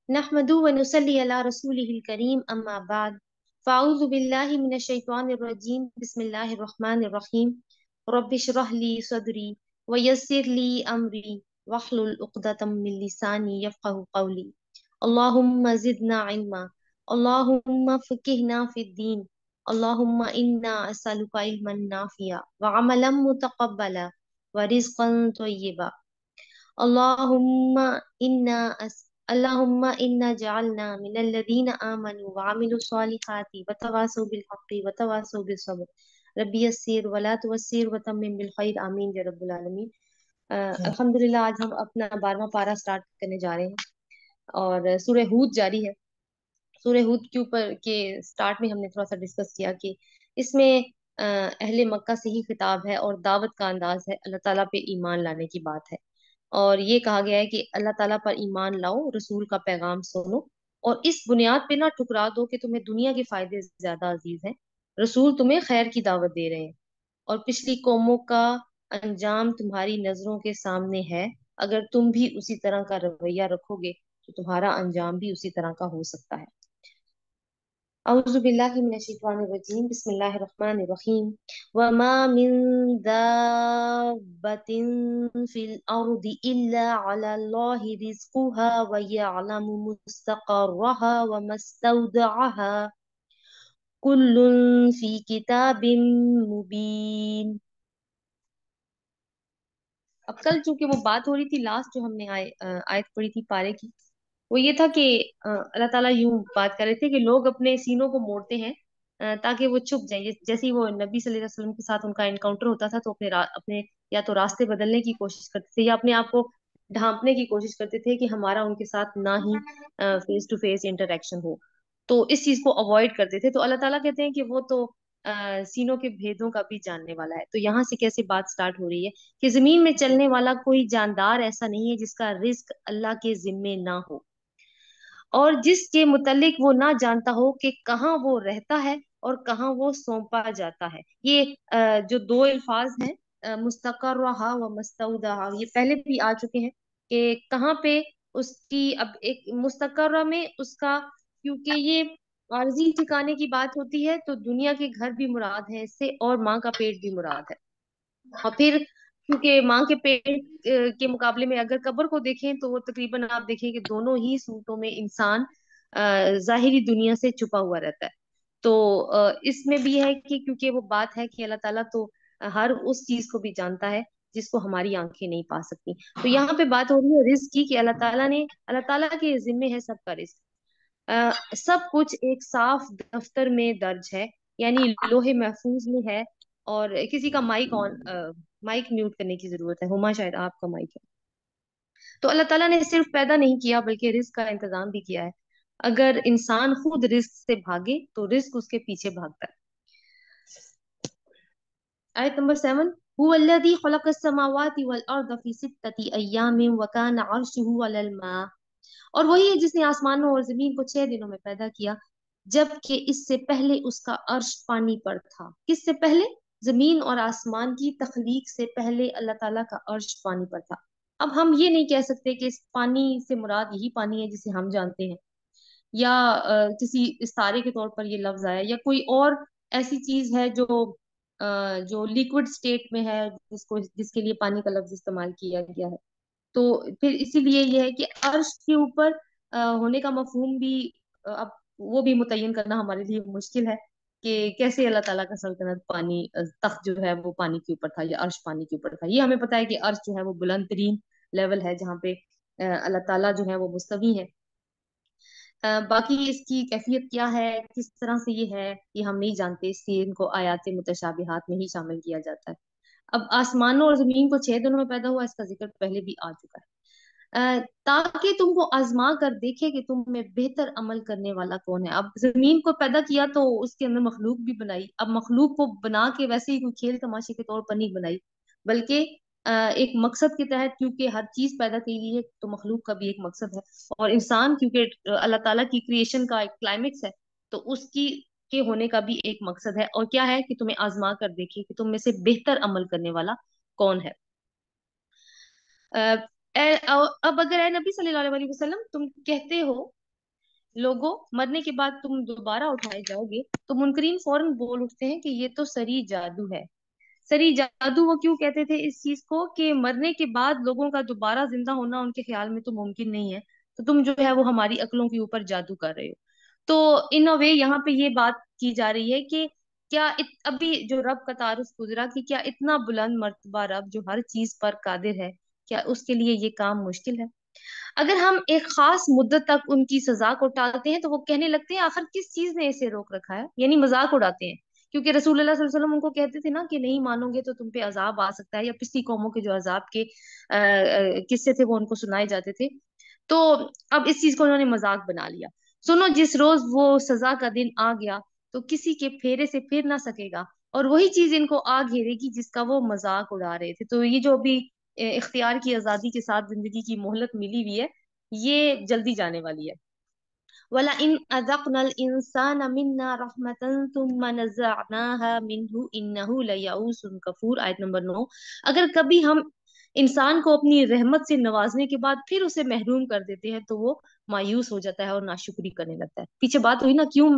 नहमदु व नुसल्ली अला रसूलिहिल करीम अम्मा बाद फ़ाऊज़ु बिल्लाहि मिनश शैतानिर रजीम बिस्मिल्लाहिर रहमानिर रहीम रब्बि इश्रह ली सदरी व यस्सिर ली अमरी वहलुल उक़दतम मिन लिसानी यफ़क़हू क़ौली अल्लाहुम्मा ज़िदना इल्मा अल्लाहुम्मा फ़क़िहना फ़िद्दीन अल्लाहुम्मा इन्ना असअलुका इल्मन नाफ़िआ व अमलन मुतक़ब्बला व रिज़्क़न तय्यिबा अल्लाहुम्मा इन्ना अस अल्लाहुम्मा इन्ना जअलना मिनल्लज़ीना आमनू व अमिलुस सालिहाति व तवासौ बिल हक़्क़ि व तवासौ बिस सब्र रब्बी यस्सिर व ला तुअस्सिर व तम्मिम बिल खैर आमीन या रब्बुल आलमीन। अल्हम्दुलिल्लाह आज हम अपना 12वां पारा स्टार्ट करने जा रहे हैं और सूरह हूद जारी है। सूरह हूद के ऊपर के स्टार्ट में हमने थोड़ा सा डिस्कस किया कि इसमें अहले मक्का से ही खिताब है और दावत का अंदाज है, अल्लाह ताला पे ईमान लाने की बात है। और ये कहा गया है कि अल्लाह ताला पर ईमान लाओ, रसूल का पैगाम सुनो और इस बुनियाद पे ना ठुकरा दो कि तुम्हें दुनिया के फायदे ज्यादा अजीज हैं। रसूल तुम्हें खैर की दावत दे रहे हैं और पिछली कौमों का अंजाम तुम्हारी नजरों के सामने है। अगर तुम भी उसी तरह का रवैया रखोगे तो तुम्हारा अंजाम भी उसी तरह का हो सकता है। अऊज़ु बिल्लाहि मिनश शैतानिर रजीम बिस्मिल्लाहिर रहमानिर रहीम वमा मिन दाब्बतिन फिल अर्दि इल्ला अलाल्लाहि रिज़्क़ुहा व यअलमु मुस्तक़र्रहा व मस्तौदअहा कुल्लुन फी किताबिम मुबीन। अब कल चूंकि वो बात हो रही थी, लास्ट जो हमने आयत पढ़ी थी पारे की, वो ये था कि अल्लाह ताला यूं बात कर रहे थे कि लोग अपने सीनों को मोड़ते हैं ताकि वो छुप जाए। जैसे ही वो नबी सल्लल्लाहु अलैहि वसल्लम के साथ उनका एनकाउंटर होता था तो अपने या तो रास्ते बदलने की कोशिश करते थे या अपने आप को ढांपने की कोशिश करते थे कि हमारा उनके साथ ना ही फेस टू फेस इंटरेक्शन हो। तो इस चीज को अवॉइड करते थे। तो अल्लाह ताला कहते हैं कि वो तो सीनों के भेदों का भी जानने वाला है। तो यहाँ से कैसे बात स्टार्ट हो रही है कि जमीन में चलने वाला कोई जानदार ऐसा नहीं है जिसका रिस्क अल्लाह के जिम्मे ना हो और जिसके मुतल्लिक वो ना जानता हो कि कहाँ वो रहता है और कहाँ वो सौंपा जाता है। ये जो दो अल्फाज हैं, मुस्तकर्रहा व मस्तौदहा, ये पहले भी आ चुके हैं कि कहाँ पे उसकी अब एक मुस्तकर्रा में उसका, क्योंकि ये आरजी ठिकाने की बात होती है तो दुनिया के घर भी मुराद है इससे और माँ का पेट भी मुराद है। और फिर क्योंकि माँ के पेट के मुकाबले में अगर कब्र को देखें तो वो तकरीबन आप देखें कि दोनों ही सूरतों में इंसान जाहिरी दुनिया से छुपा हुआ रहता है। तो इसमें भी है कि क्योंकि वो बात है कि अल्लाह ताला तो हर उस चीज को भी जानता है जिसको हमारी आंखें नहीं पा सकती। तो यहाँ पे बात हो रही है रिस्क की कि अल्लाह ताला के जिम्मे है सबका रिस्क। सब कुछ एक साफ दफ्तर में दर्ज है, यानी लोहे महफूज में है। और किसी का माइक म्यूट करने की जरूरत है, हुमा शायद आपका माइक है। तो अल्लाह ताला ने सिर्फ पैदा नहीं किया बल्कि रिस्क का इंतजाम भी किया है। अगर इंसान खुद रिस्क से भागे तो रिस्क उसके पीछे भागता है। आयत नंबर 7, हुवल्लज़ी खलक़स समावाति वल अर्द फी सित्तति अय्यामिन व कान अर्शुहु अलल मा। और वही है जिसने आसमानों और जमीन को 6 दिनों में पैदा किया, जबकि इससे पहले उसका अर्श पानी पर था। किससे पहले? जमीन और आसमान की तख्लीक से पहले अल्लाह ताला का अर्श पानी पर था। अब हम ये नहीं कह सकते कि इस पानी से मुराद यही पानी है जिसे हम जानते हैं, या किसी इस्तारे के तौर पर ये लफ्ज आया, या कोई और ऐसी चीज है जो लिक्विड स्टेट में है जिसके लिए पानी का लफ्ज इस्तेमाल किया गया है। तो फिर इसीलिए यह है कि अर्श के ऊपर होने का मफहूम भी अब वो भी मुतय्यन करना हमारे लिए मुश्किल है कि कैसे अल्लाह ताला का सल्तनत पानी तख्त जो है वो पानी के ऊपर था या अर्श पानी के ऊपर था। ये हमें पता है कि अर्श जो है वो बुलंद तरीन लेवल है जहाँ पे अल्लाह ताला जो है वो मुस्तवी है। बाकी इसकी कैफियत क्या है, किस तरह से ये है, ये हम नहीं जानते, इसलिए इनको आयात मुतशाबिहात में ही शामिल किया जाता है। अब आसमानों और जमीन को 6 दिनों में पैदा हुआ, इसका जिक्र पहले भी आ चुका है। ताकि तुमको आजमा कर देखे कि तुम में बेहतर अमल करने वाला कौन है। अब जमीन को पैदा किया तो उसके अंदर मखलूक भी बनाई। अब मखलूक को बना के वैसे ही कोई खेल तमाशे के तौर पर नहीं बनाई, बल्कि एक मकसद के तहत, क्योंकि हर चीज पैदा की गई है तो मखलूक का भी एक मकसद है। और इंसान क्योंकि अल्लाह ताला की क्रिएशन का एक क्लाइमेक्स है, तो उसकी के होने का भी एक मकसद है। और क्या है कि तुम्हें आजमा कर देखे कि तुम में से बेहतर अमल करने वाला कौन है। अब अगर ए नबी सल्लल्लाहु अलैहि वसल्लम तुम कहते हो लोगों मरने के बाद तुम दोबारा उठाए जाओगे, तो मुनकरीन फौरन बोल उठते हैं कि ये तो सरी जादू है। सरी जादू, वो क्यों कहते थे इस चीज को कि मरने के बाद लोगों का दोबारा जिंदा होना उनके ख्याल में तो मुमकिन नहीं है, तो तुम जो है वो हमारी अक्लों के ऊपर जादू कर रहे हो। तो इन अ वे यहाँ पे ये बात की जा रही है कि क्या अभी जो रब का तारुफ गुजरा कि क्या इतना बुलंद मर्तबा रब जो हर चीज पर कादिर है, क्या उसके लिए ये काम मुश्किल है? अगर हम एक खास मुद्दत तक उनकी सजा को टालते हैं तो वो कहने लगते हैं आखिर किस चीज ने इसे रोक रखा है, यानी मजाक उड़ाते हैं। क्योंकि रसूलुल्लाह सल्लल्लाहु अलैहि वसल्लम उनको कहते थे ना कि नहीं मानोगे तो तुम पे अजाब आ सकता है, या पिछली कौमों के जो अजाब के किस्से थे वो उनको सुनाए जाते थे। तो अब इस चीज को उन्होंने मजाक बना लिया। सुनो, जिस रोज वो सजा का दिन आ गया तो किसी के फेरे से फिर ना सकेगा, और वही चीज इनको आ घेरेगी जिसका वो मजाक उड़ा रहे थे। तो ये जो अभी इख्तियार की आजादी के साथ जिंदगी की मोहलत मिली हुई है, ये जल्दी जाने वाली है। वला इन अज़क़नल इंसान मिन्ना रहमतन तुम्मा नज़अनाहा मिन्हु इन्नहु लयऊसुन कफूर, आयत नंबर 9। अगर कभी हम इंसान को अपनी रहमत से नवाजने के बाद फिर उसे महरूम कर देते हैं तो वो मायूस हो जाता है और नाशुक्री करने लगता है। पीछे बात हुई ना क्यों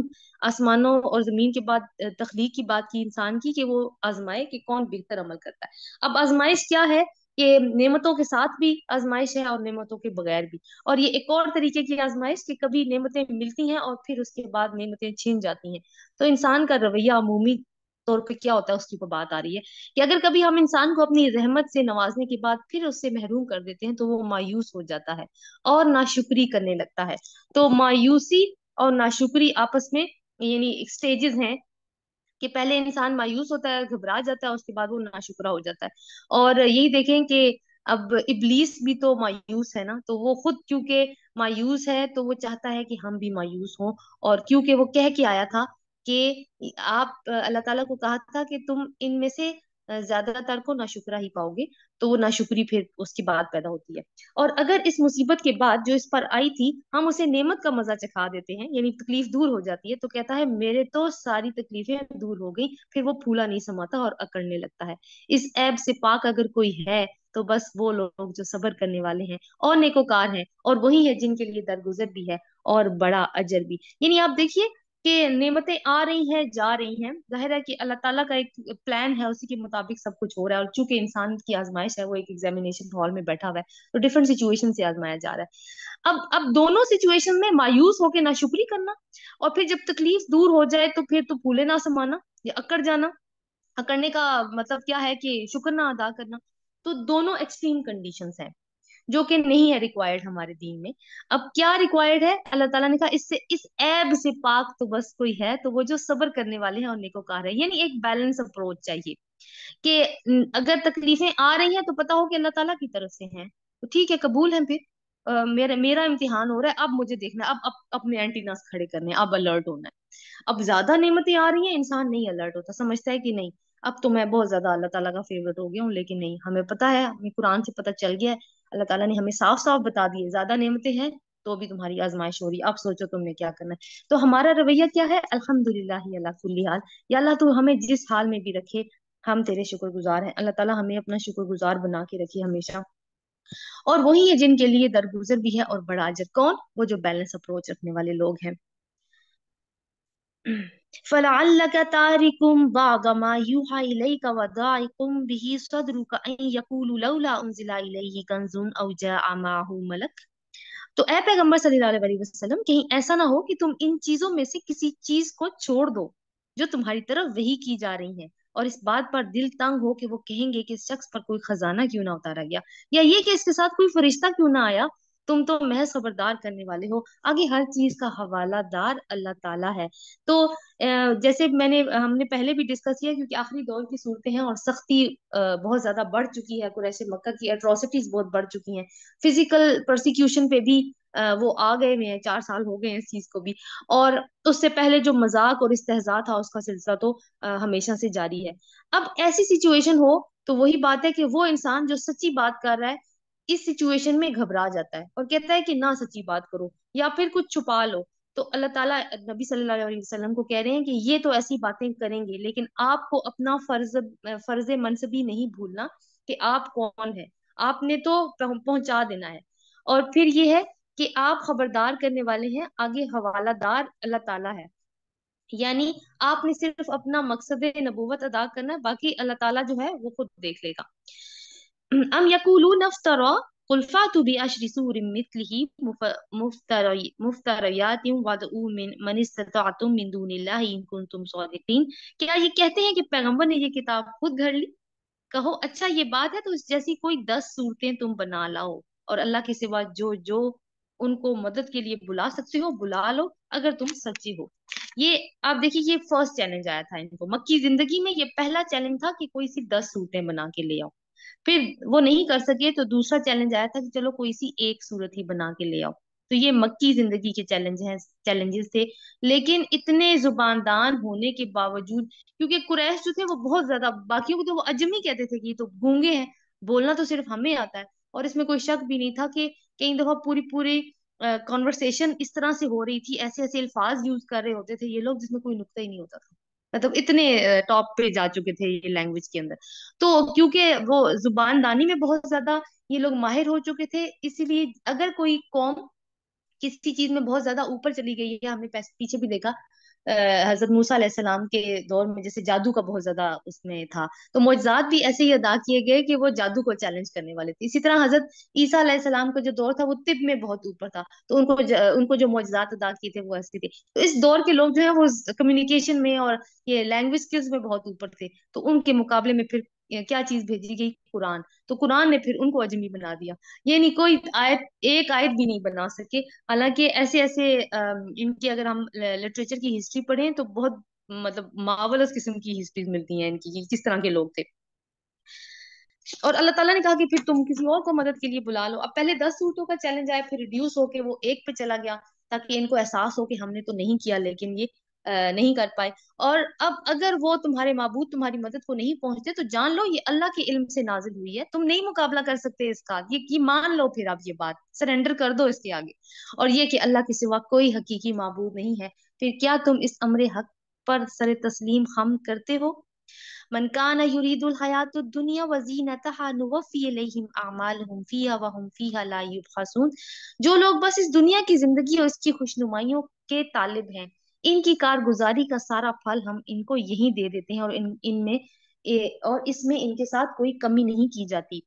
आसमानों और जमीन के बाद तख्लीक की बात की इंसान की, कि वो आजमाए कि कौन बेहतर अमल करता है। अब आजमाइश क्या है? कि नेमतों के साथ भी आजमाइश है और नेमतों के बगैर भी। और ये एक और तरीके की आजमाइश कि कभी नेमतें मिलती हैं और फिर उसके बाद नेमतें छिन जाती हैं। तो इंसान का रवैया अमूमी तौर पे क्या होता है उसकी ऊपर बात आ रही है, कि अगर कभी हम इंसान को अपनी रहमत से नवाजने के बाद फिर उससे महरूम कर देते हैं तो वो मायूस हो जाता है और नाशुक्री करने लगता है। तो मायूसी और नाशुक्री आपस में यानी स्टेजेस हैं, कि पहले इंसान मायूस होता है, घबरा जाता है, उसके बाद वो नाशुक्रा हो जाता है। और यही देखें कि अब इब्लीस भी तो मायूस है ना, तो वो खुद क्योंकि मायूस है तो वो चाहता है कि हम भी मायूस हों। और क्योंकि वो कह के आया था कि आप अल्लाह ताला को कहा था कि तुम इनमें से ज्यादातर को नाशुक्रा ही पाओगे, तो वो नाशुक्री फिर उसकी बात पैदा होती है। और अगर इस मुसीबत के बाद जो इस पर आई थी हम उसे नेमत का मजा चखा देते हैं, यानी तकलीफ दूर हो जाती है, तो कहता है मेरे तो सारी तकलीफें दूर हो गई, फिर वो फूला नहीं समाता और अकड़ने लगता है। इस ऐब से पाक अगर कोई है तो बस वो लोग जो सब्र करने वाले हैं और नेकोकार हैं, और वही है जिनके लिए दरगुजर भी है और बड़ा अजर भी। यानी आप देखिए कि नेमतें आ रही हैं जा रही हैं, जाहिर है कि अल्लाह ताला का एक प्लान है, उसी के मुताबिक सब कुछ हो रहा है। और चूंकि इंसान की आजमाइश है, वो एक एग्जामिनेशन हॉल में बैठा हुआ है, तो डिफरेंट सिचुएशन से आजमाया जा रहा है। अब दोनों सिचुएशन में मायूस होके नाशुक्री करना, और फिर जब तकलीफ दूर हो जाए तो फिर तो फूले ना समाना या अकड़ जाना। अकड़ने का मतलब क्या है कि शुक्र ना अदा करना। तो दोनों एक्सट्रीम कंडीशंस हैं जो कि नहीं है रिक्वायर्ड हमारे दीन में। अब क्या रिक्वायर्ड है? अल्लाह ताला ने कहा इससे इस ऐब से पाक तो बस कोई है तो वो जो सब्र करने वाले हैं और नेकोकार है। यानी एक बैलेंस अप्रोच चाहिए कि अगर तकलीफें आ रही हैं तो पता हो कि अल्लाह ताला की तरफ से हैं, तो ठीक है, कबूल है फिर। मेरा मेरा इम्तिहान हो रहा है, अब मुझे देखना है, अब अपने एंटीनास खड़े करने हैं, अब अलर्ट होना है। अब ज्यादा नेमतें आ रही हैं, इंसान नहीं अलर्ट होता, समझता है कि नहीं अब तो मैं बहुत ज्यादा अल्लाह ताला का फेवरेट हो गया हूँ। लेकिन नहीं, हमें पता है, हमें कुरान से पता चल गया है, अल्लाह ताला ने हमें साफ साफ बता दिए ज्यादा नेमतें हैं तो भी तुम्हारी आजमाइश हो रही है, अब सोचो तुमने क्या करना है। तो हमारा रवैया क्या है? अल्हम्दुलिल्लाह ही अला कुल्ली हाल। या अल्लाह तू हमें जिस हाल में भी रखे, हम तेरे शुक्रगुजार हैं। अल्लाह ताला हमें अपना शुक्रगुजार बना के रखे हमेशा। और वही है जिनके लिए दरगुजर भी है और बड़ा अजर। कौन? वो जो बैलेंस अप्रोच रखने वाले लोग हैं। फलअल्लक तारिकुम बाग मा यूहा इलैका वदाइकुम बिही सदरुक अन यकूलु लौला उनजिला इलैहि कंजुन औ जाअ माहु मलक। तो ए पैगंबर सल्लल्लाहु अलैहि वसल्लम, कहीं ऐसा ना हो कि तुम इन चीजों में से किसी चीज को छोड़ दो जो तुम्हारी तरफ वही की जा रही है, और इस बात पर दिल तंग हो कि वो कहेंगे कि इस शख्स पर कोई खजाना क्यों ना उतारा गया, या ये कि इसके साथ कोई फरिश्ता क्यों ना आया। तुम तो महज खबरदार करने वाले हो, आगे हर चीज का हवालादार अल्लाह ताला है। तो जैसे हमने पहले भी डिस्कस किया, क्योंकि आखिरी दौर की सूरतें हैं और सख्ती बहुत ज्यादा बढ़ चुकी है, कुरैश मक्का की एट्रोसिटीज बहुत बढ़ चुकी हैं, फिजिकल प्रोसिक्यूशन पे भी वो आ गए हुए हैं, 4 साल हो गए हैं इस चीज को भी। और उससे पहले जो मजाक और इस्तेहजा था उसका सिलसिला तो हमेशा से जारी है। अब ऐसी सिचुएशन हो तो वही बात है कि वो इंसान जो सच्ची बात कर रहा है इस सिचुएशन में घबरा जाता है और कहता है कि ना सच्ची बात करो या फिर कुछ छुपा लो। तो अल्लाह ताला नबी सल्लल्लाहु अलैहि वसल्लम को कह रहे हैं कि ये तो ऐसी बातें करेंगे, लेकिन आपको अपना फर्ज फर्ज मनसबी नहीं भूलना कि आप कौन है। آپ نے تو پہنچا دینا ہے. اور پھر یہ ہے کہ آپ خبردار کرنے والے ہیں، آگے حوالہ دار اللہ تعالیٰ ہے. یعنی آپ نے صرف اپنا مقصد نبوت ادا کرنا ہے، باقی اللہ تعالیٰ جو ہے وہ خود دیکھ لے گا. ام یقولون افطرا قل فاتوا بعشر سور مثله مفتریات وادعوا من استطعتم من دون اللہ ان کنتم صادقین. کیا یہ کہتے ہیں کہ پیغمبر نے یہ کتاب خود گھڑ لی؟ کہو اچھا یہ بات ہے تو اس جیسی کوئی 10 صورتیں تم بنا لاؤ، اور اللہ کے سوا جو جو ان کو مدد کے لیے بلا سکتے ہو بلا لو اگر تم سچی ہو. یہ آپ دیکھیے، یہ فرسٹ چیلنج آیا تھا ان کو مکی زندگی میں. یہ پہلا چیلنج تھا کہ کوئی سی 10 صورتیں بنا کے لے آؤ. پھر وہ نہیں کر سکے تو دوسرا چیلنج آیا تھا کہ چلو کوئی سی ایک صورت ہی بنا کے لے آؤ. تو یہ مکی زندگی کے چیلنجز تھے. لیکن اتنے زباندان ہونے کے باوجود، کیونکہ قریش جو تھے وہ بہت زیادہ، باقیوں کو تو وہ عجمی کہتے تھے کہ یہ تو گونگے ہیں، بولنا تو صرف ہمیں آتا ہے. اور اس میں کوئی شک بھی نہیں تھا کہ کئی دفعہ پوری پوری کانورسیشن اس طرح سے ہو رہی تھی، ایسے ایسے الفاظ یوز کر رہے ہوتے تھے یہ لوگ جس میں کوئی نقطہ ہی نہیں ہوتا تھا. مطلب اتنے ٹاپ پہ جا چکے تھے یہ لینگویج کے اندر. تو کیونکہ وہ زبان دانی میں بہت زیادہ یہ لوگ ماہر ہو چکے تھے، اسی لیے اگر کوئی قوم کسی چیز میں بہت زیادہ اوپر چلی گئی ہے، ہم نے پیچھے بھی دیکھا حضرت موسیٰ علیہ السلام کے دور میں جیسے جادو کا بہت زیادہ اس میں تھا، تو معجزات بھی ایسے ہی ادا کیے گئے کہ وہ جادو کو چیلنج کرنے والے تھے. اسی طرح حضرت عیسیٰ علیہ السلام کا جو دور تھا وہ طب میں بہت اوپر تھا، تو ان کو جو معجزات ادا کیے تھے وہ ایسے تھے. تو اس دور کے لوگ جو ہیں وہ کمیونیکیشن میں اور یہ لینگویج اسکلز میں بہت اوپر تھے. تو ان کے مقابلے میں پھر کیا چیز بھیجی گئی؟ قرآن. تو قرآن نے پھر ان کو عجمی بنا دیا. یہ نہیں کوئی آیت، ایک آیت بھی نہیں بنا سکے. حالانکہ ایسے ایسے ان کی اگر ہم لٹریچر کی ہسٹری پڑھیں تو بہت مطلب مارولس قسم کی ہسٹریز ملتی ہیں ان کی، کس طرح کے لوگ تھے. اور اللہ تعالیٰ نے کہا کہ پھر تم کسی اور کو مدد کے لیے بلا لو. اب پہلے 10 صورتوں کا چیلنج آیا، پھر ریڈیوس ہو کے وہ ایک پہ چلا گیا تاکہ ان کو احساس ہو کہ ہم نے تو نہیں کیا، لیکن یہ نہیں کر پائے. اور اب اگر وہ تمہارے معبود تمہاری مدد کو نہیں پہنچتے تو جان لو یہ اللہ کے علم سے نازل ہوئی ہے، تم نہیں مقابلہ کر سکتے اس کا. یہ مان لو، پھر آپ یہ بات سرنڈر کر دو اس کے آگے. اور یہ کہ اللہ کے سوا کوئی حقیقی معبود نہیں ہے، پھر کیا تم اس امر حق پر سر تسلیم خم کرتے ہو؟ من کان یرید الحیات الدنیا وزینتها نوفی الیہم اعمالہم فیہا وہم فیہا لا یبخسون. جو لوگ بس اس دنیا کی زندگی اور اس کی خوشنمائیوں کے طالب ہیں، ان کی کارگزاری کا سارا پھل ہم ان کو یہی دے دیتے ہیں، اور ان میں اور اس میں ان کے ساتھ کوئی کمی نہیں کی جاتی.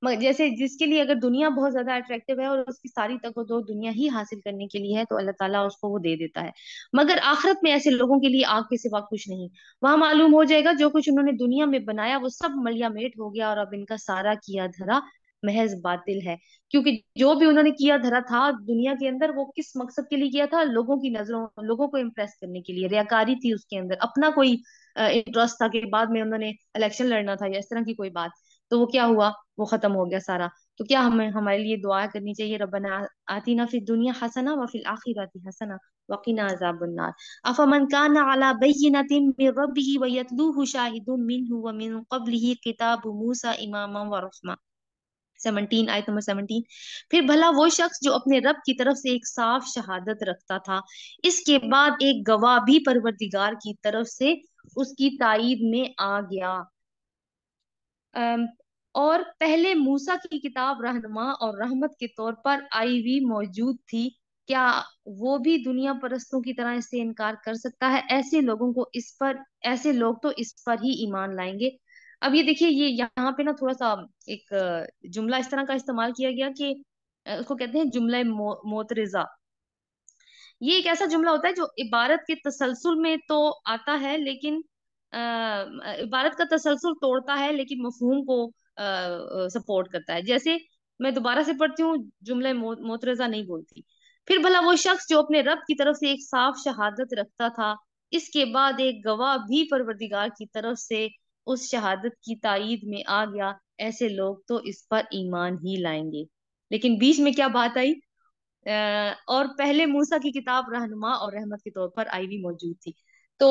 جیسے جس کے لیے اگر دنیا بہت زیادہ اٹریکٹیو ہے اور اس کی ساری تک و دو دنیا ہی حاصل کرنے کے لیے ہے تو اللہ تعالیٰ اس کو وہ دے دیتا ہے. مگر آخرت میں ایسے لوگوں کے لیے آگ کے سوا کچھ نہیں. وہاں معلوم ہو جائے گا جو کچھ انہوں نے دنیا میں بنایا وہ سب ملیا میٹ ہو گیا، اور اب ان کا سارا کیا دھرا محض باطل ہے. کیونکہ جو بھی انہوں نے کیا دھرا تھا دنیا کے اندر وہ کس مقصد کے لیے کیا تھا؟ لوگوں کی نظروں، لوگوں کو امپریس کرنے کے لیے. ریاکاری تھی اس کے اندر، اپنا کوئی انٹرسٹ تھا کہ بعد میں انہوں نے الیکشن لڑنا تھا یا اس طرح کی کوئی بات. تو وہ کیا ہوا؟ وہ ختم ہو گیا سارا. تو کیا ہمارے لیے دعا کرنی چاہیے، ربنا آتینا فی الدنیا حسنہ وفی الآخرۃ حسنہ وقنا عذاب النار. افمن کان علی بینۃ من ربہ ویتلوہ شاہد منہ ومن قبلہ کتاب موسیٰ اماما ورحمہ. 17، آیت نمبر 17. پھر بھلا وہ شخص جو اپنے رب کی طرف سے ایک صاف شہادت رکھتا تھا، اس کے بعد ایک گواہ بھی پروردگار کی طرف سے اس کی تائید میں آ گیا. اور پہلے موسیٰ کی کتاب رہنما اور رحمت کے طور پر آئی ہوئی موجود تھی، کیا وہ بھی دنیا پرستوں کی طرح اس سے انکار کر سکتا ہے؟ ایسے لوگ تو اس پر ہی ایمان لائیں گے. اب یہ دیکھیے، یہ یہاں پہ نا تھوڑا سا ایک جملہ اس طرح کا استعمال کیا گیا کہ اس کو کہتے ہیں جملہ معترضہ. یہ ایک ایسا جملہ ہوتا ہے جو عبارت کے تسلسل میں تو آتا ہے لیکن عبارت کا تسلسل توڑتا ہے لیکن مفہوم کو سپورٹ کرتا ہے. جیسے میں دوبارہ سے پڑھتی ہوں، جملہ معترضہ نہیں بولتی. پھر بھلا وہ شخص جو اپنے رب کی طرف سے ایک صاف شہادت رکھتا تھا، اس کے بعد ایک گواہ بھی پروردگار کی طرف سے اس شہادت کی تائید میں آ گیا، ایسے لوگ تو اس پر ایمان ہی لائیں گے. لیکن بیچ میں کیا بات آئی؟ اور پہلے موسیٰ کی کتاب رہنما اور رحمت کے طور پر آئی بھی موجود تھی. تو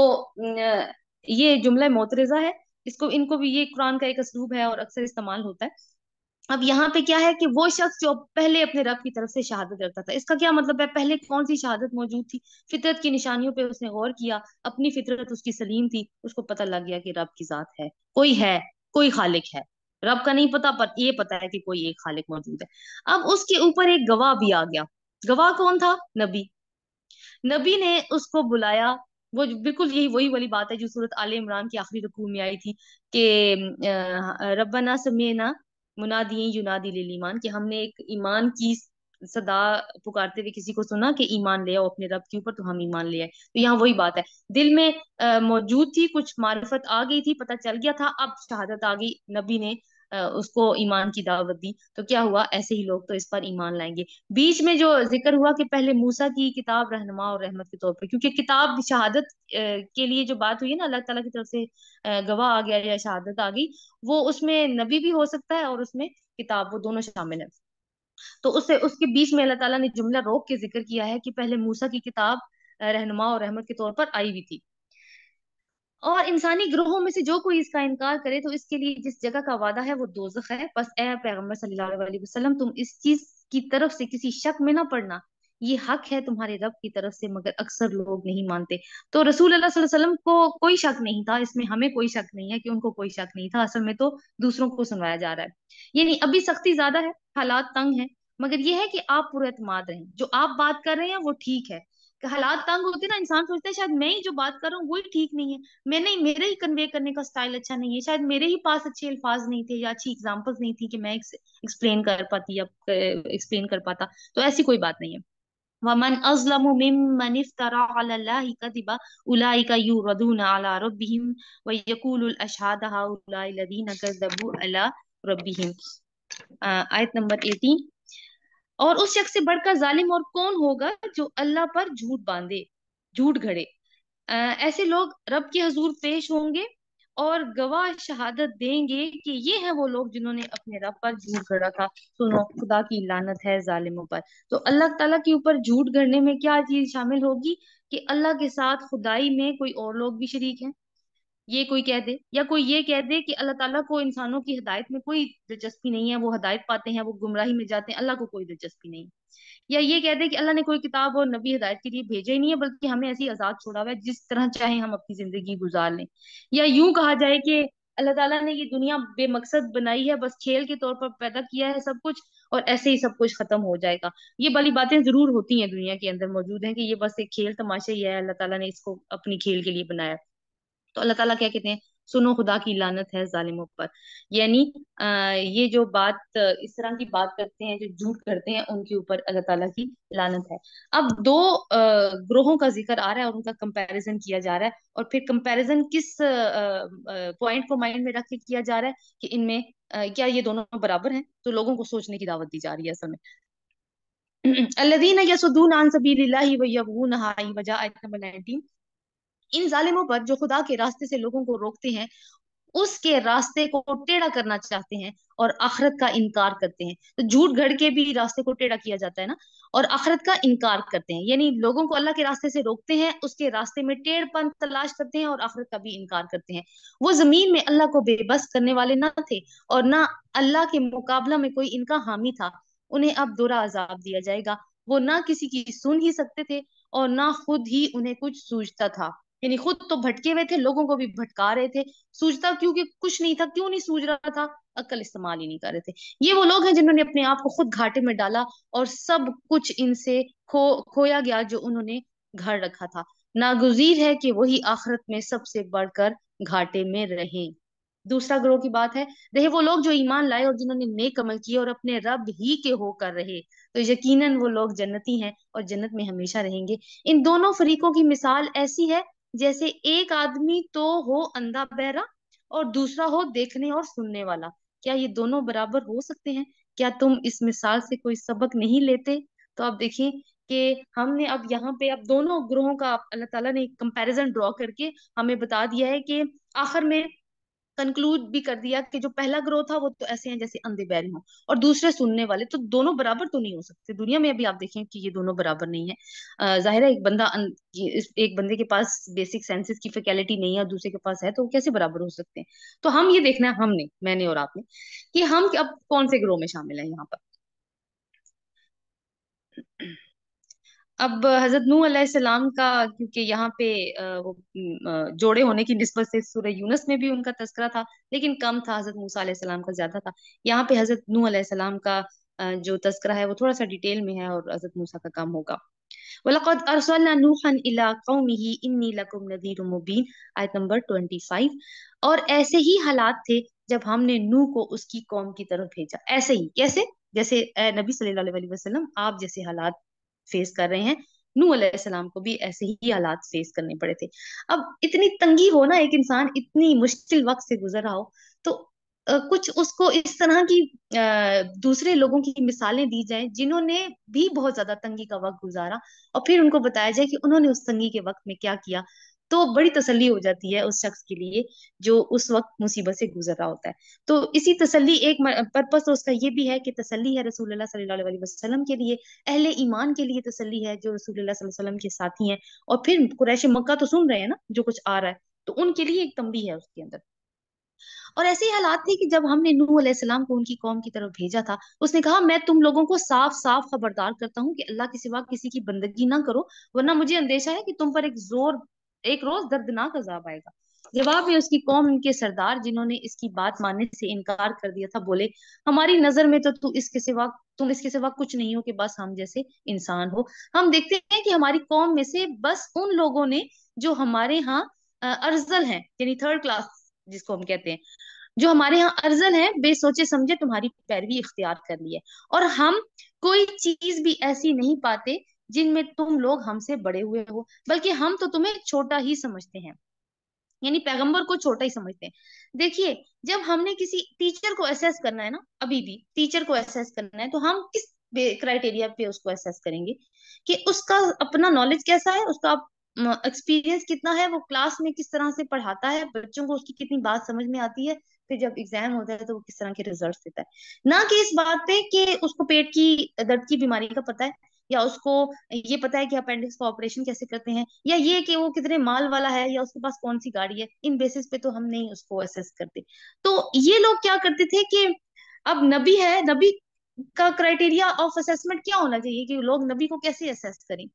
یہ جملہ معترضہ ہے. ان کو بھی یہ قرآن کا ایک اسلوب ہے اور اکثر استعمال ہوتا ہے. اب یہاں پہ کیا ہے کہ وہ شخص جو پہلے اپنے رب کی طرف سے شہادت رکھتا تھا، اس کا کیا مطلب ہے؟ پہلے کون سی شہادت موجود تھی؟ فطرت کی نشانیوں پہ اس نے غور کیا، اپنی فطرت اس کی سلیم تھی، اس کو پتہ لگ گیا کہ رب کی ذات ہے، کوئی خالق ہے. रब का नहीं पता, पर ये पता है कि कोई एक खालिक मौजूद है। अब उसके ऊपर एक गवाह भी आ गया। गवाह कौन था? नबी। नबी ने उसको बुलाया। वो बिल्कुल यही वही वाली बात है जो सूरत आले इमरान की आखिरी रुकू में आई थी कि रब्बना समीना मुनादी युनादी लिल ईमान, कि हमने एक ईमान की सदा पुकारते हुए किसी को सुना कि ईमान ले आओ अपने रब के ऊपर, तो हम ईमान ले आए। तो यहाँ वही बात है, दिल में मौजूद थी, कुछ मारिफत आ गई थी, पता चल गया था, अब शहादत आ गई, नबी ने उसको ईमान की दावत दी, तो क्या हुआ, ऐसे ही लोग तो इस पर ईमान लाएंगे। बीच में जो जिक्र हुआ कि पहले मूसा की किताब रहनुमा और रहमत के तौर पे, क्योंकि किताब शहादत के लिए जो बात हुई है ना, अल्लाह ताला की तरफ से गवाह आ गया या शहादत आ गई, वो उसमें नबी भी हो सकता है और उसमें किताब, वो दोनों शामिल है। तो उससे उसके बीच में अल्लाह ताला ने जुमला रोक के जिक्र किया है कि पहले मूसा की किताब रहनुमा और रहमत के तौर पर आई हुई थी। और इंसानी ग्रोहों में से जो कोई इसका इनकार करे तो इसके लिए जिस जगह का वादा है वो दोज़ख है। बस ए पैगंबर सल्लल्लाहु अलैहि वसल्लम, तुम इस चीज की तरफ से किसी शक में ना पड़ना, ये हक है तुम्हारे रब की तरफ से, मगर अक्सर लोग नहीं मानते। तो रसूल अल्लाह सल्लल्लाहु अलैहि वसल्लम को कोई शक नहीं था इसमें, हमें कोई शक नहीं है कि उनको कोई शक नहीं था, असल में तो दूसरों को सुनवाया जा रहा है। यानी अभी सख्ती ज्यादा है, हालात तंग है, मगर ये है कि आप पूरे एतमाद रहें, जो आप बात कर रहे हैं वो ठीक है। कि हालात तंग होते हैं ना, इंसान सोचता है शायद मैं ही जो बात कर रहा हूँ वही ठीक नहीं है, मैंने मेरे ही कन्वे करने का स्टाइल अच्छा नहीं है, शायद मेरे ही पास अच्छे अल्फाज नहीं थे या अच्छी एग्जांपल्स नहीं थी कि मैं एक्सप्लेन कर पाती या एक्सप्लेन कर पाता। तो ऐसी कोई बात नहीं है। वमन अज़लमु मिम्मन इफ्तरा अला अल्लाहि कज़िबा उलाइका युरदूना अला रब्बिहिम व यक़ूलुल अशहादु हाउलाइ लज़ीना कज़्ज़बू अला रब्बिहिम। आयत नंबर 18। और उस शख्स से बढ़कर जालिम और कौन होगा जो अल्लाह पर झूठ बांधे, झूठ गढ़े। ऐसे लोग रब के हजूर पेश होंगे और गवाह शहादत देंगे कि ये हैं वो लोग जिन्होंने अपने रब पर झूठ गढ़ा था। सुनो, खुदा की लानत है जालिमों पर। तो अल्लाह ताला के ऊपर झूठ गढ़ने में क्या चीज शामिल होगी? कि अल्लाह के साथ खुदाई में कोई और लोग भी शरीक हैं, ये कोई कह दे, या कोई ये कह दे कि अल्लाह ताला को इंसानों की हिदायत में कोई दिलचस्पी नहीं है, वो हिदायत पाते हैं, वो गुमराही में जाते हैं, अल्लाह को कोई दिलचस्पी नहीं। या ये कह दे कि अल्लाह ने कोई किताब और नबी हिदायत के लिए भेजा ही नहीं है, बल्कि हमें ऐसी आजाद छोड़ा हुआ है, जिस तरह चाहे हम अपनी जिंदगी गुजार लें। या यूं कहा जाए कि अल्लाह ताला ने ये दुनिया बेमकसद बनाई है, बस खेल के तौर पर पैदा किया है सब कुछ, और ऐसे ही सब कुछ खत्म हो जाएगा। ये वाली बातें जरूर होती हैं, दुनिया के अंदर मौजूद हैं, कि ये बस एक खेल तमाशा ही है, अल्लाह ताला ने इसको अपनी खेल के लिए बनाया। तो अल्लाह ताला क्या कहते हैं? सुनो, खुदा की लानत है जालिमों पर। यानी ये जो बात इस तरह की बात करते हैं, जो झूठ करते हैं, उनके ऊपर अल्लाह ताला की लानत है। अब दो ग्रोहों का जिक्र आ रहा है और उनका कंपैरिजन किया जा रहा है, और फिर कंपैरिजन किस पॉइंट को माइंड में रख के किया जा रहा है कि इनमें क्या ये दोनों बराबर हैं? तो लोगों को सोचने की दावत दी जा रही है असल में। अल्लज़ीना यसुद्दूना अन सबीलिल्लाहि व यबगूनहा इवजा, आयत नंबर 19। इन जालिमों पर जो खुदा के रास्ते से लोगों को रोकते हैं, उसके रास्ते को टेढ़ा करना चाहते हैं और आखिरत का इनकार करते हैं। तो झूठ गढ़ के भी रास्ते को टेढ़ा किया जाता है ना, और आखिरत का इनकार करते हैं, यानी लोगों को अल्लाह के रास्ते से रोकते हैं, उसके रास्ते में टेढ़पन तलाश करते हैं और आखिरत का भी इनकार करते हैं। वो जमीन में अल्लाह को बेबस करने वाले ना थे, और ना अल्लाह के मुकाबला में कोई इनका हामी था। उन्हें अब दोहरा अजाब दिया जाएगा। वो ना किसी की सुन ही सकते थे, और ना खुद ही उन्हें कुछ सूझता था। यानी खुद तो भटके हुए थे, लोगों को भी भटका रहे थे। सूझता क्योंकि कुछ नहीं था, क्यों नहीं सूझ रहा था? अक्ल इस्तेमाल ही नहीं कर रहे थे। ये वो लोग हैं जिन्होंने अपने आप को खुद घाटे में डाला, और सब कुछ इनसे खोया गया जो उन्होंने घर रखा था। नागुजीर है कि वही आखिरत में सबसे बढ़कर घाटे में रहे। दूसरा ग्रोह की बात है, रहे वो लोग जो ईमान लाए और जिन्होंने नेक अमल किए और अपने रब ही के होकर रहे, तो यकीनन वो लोग जन्नती हैं और जन्नत में हमेशा रहेंगे। इन दोनों फरीकों की मिसाल ऐसी है जैसे एक आदमी तो हो अंधा बहरा और दूसरा हो देखने और सुनने वाला। क्या ये दोनों बराबर हो सकते हैं? क्या तुम इस मिसाल से कोई सबक नहीं लेते? तो आप देखिए कि हमने अब यहाँ पे अब दोनों ग्रोहों का अल्लाह ताला ने कंपैरिजन ड्रॉ करके हमें बता दिया है कि आखिर में कंक्लूड भी कर दिया कि जो पहला ग्रोह था वो तो ऐसे हैं जैसे अंधे बहरे हों, और दूसरे सुनने वाले, तो दोनों बराबर तो नहीं हो सकते। दुनिया में अभी आप देखें कि ये दोनों बराबर नहीं है। जाहिर है एक बंदा एक बंदे के पास बेसिक सेंसेस की फैकल्टी नहीं है और दूसरे के पास है, तो वो कैसे बराबर हो सकते हैं? तो हम ये देखना है, हमने, मैंने और आपने, कि हम अब कौन से ग्रोह में शामिल है यहाँ पर। अब हजरत नूह अलैहिस्सलाम का, क्योंकि यहाँ पे वो जोड़े होने की निस्बत से सूरह यूनुस में भी उनका तस्करा था, लेकिन कम था, हजरत मूसा अलैहिस्सलाम का ज्यादा था। यहाँ पे हजरत नूह अलैहिस्सलाम का जो तस्करा है वो थोड़ा सा डिटेल में है, और हजरत मूसा का कम होगा। वलक़द अरसलना नूहन इला कौमिही इन्नी लकुम नज़ीरुम मुबीन, आयत नंबर 25। और ऐसे ही हालात थे जब हमने नूह को उसकी कौम की तरफ भेजा। ऐसे ही कैसे? जैसे नबी सल्लल्लाहु अलैहि वसल्लम आप जैसे हालात फेस कर रहे हैं, नूह अलैहिस्सलाम को भी ऐसे ही हालात फेस करने पड़े थे। अब इतनी तंगी हो ना, एक इंसान इतनी मुश्किल वक्त से गुजर रहा हो, तो कुछ उसको इस तरह की दूसरे लोगों की मिसालें दी जाएं जिन्होंने भी बहुत ज्यादा तंगी का वक्त गुजारा, और फिर उनको बताया जाए कि उन्होंने उस तंगी के वक्त में क्या किया, तो बड़ी तसल्ली हो जाती है उस शख्स के लिए जो उस वक्त मुसीबत से गुजर रहा होता है। तो इसी तसल्ली, एक पर्पस तो उसका ये भी है कि तसल्ली है रसूलुल्लाह सल्लल्लाहु अलैहि वसल्लम के लिए, अहले ईमान के लिए तसल्ली है जो रसूलुल्लाह सल्लल्लाहु अलैहि वसल्लम के साथी हैं, और फिर कुरैश मक्का तो सुन रहे हैं ना जो कुछ आ रहा है, तो उनके लिए एक तंबी है उसके अंदर। और ऐसे ही हालात थे कि जब हमने नूह अलैहिस्सलाम को उनकी कौम की तरफ भेजा था, उसने कहा मैं तुम लोगों को साफ साफ खबरदार करता हूँ कि अल्लाह के सिवा किसी की बंदगी ना करो, वरना मुझे अंदेशा है कि तुम पर एक रोज दर्दनाक अजाब आएगा। जवाब में उसकी कौम, उनके सरदार जिन्होंने इसकी बात मानने से इनकार कर दिया था, बोले हमारी नजर में तो तुम इसके सिवा कुछ नहीं हो कि बस हम जैसे इंसान हो। हम देखते हैं कि हमारी कौम में से बस उन लोगों ने जो हमारे यहाँ अर्जल हैं, यानी थर्ड क्लास जिसको हम कहते हैं, जो हमारे यहाँ अर्जल है, बेसोचे समझे तुम्हारी पैरवी इख्तियार कर ली है, और हम कोई चीज भी ऐसी नहीं पाते जिनमें तुम लोग हमसे बड़े हुए हो, बल्कि हम तो तुम्हें छोटा ही समझते हैं, यानी पैगंबर को छोटा ही समझते हैं। देखिए, जब हमने किसी टीचर को असेस करना है ना, अभी भी टीचर को असेस करना है, तो हम किस क्राइटेरिया पे उसको असेस करेंगे? कि उसका अपना नॉलेज कैसा है, उसका एक्सपीरियंस कितना है, वो क्लास में किस तरह से पढ़ाता है बच्चों को, उसकी कितनी बात समझ में आती है, फिर जब एग्जाम होता है तो वो किस तरह के रिजल्ट देता है। ना कि इस बात पे कि उसको पेट की दर्द की बीमारी का पता है, या उसको ये पता है कि अपेंडिक्स का ऑपरेशन कैसे करते हैं, या ये कि वो कितने माल वाला है, या उसके पास कौन सी गाड़ी है। इन बेसिस पे तो हम नहीं उसको असेस करते। तो ये लोग क्या करते थे कि अब नबी है, नबी का क्राइटेरिया ऑफ असेसमेंट क्या होना चाहिए कि लोग नबी को कैसे असेस करें,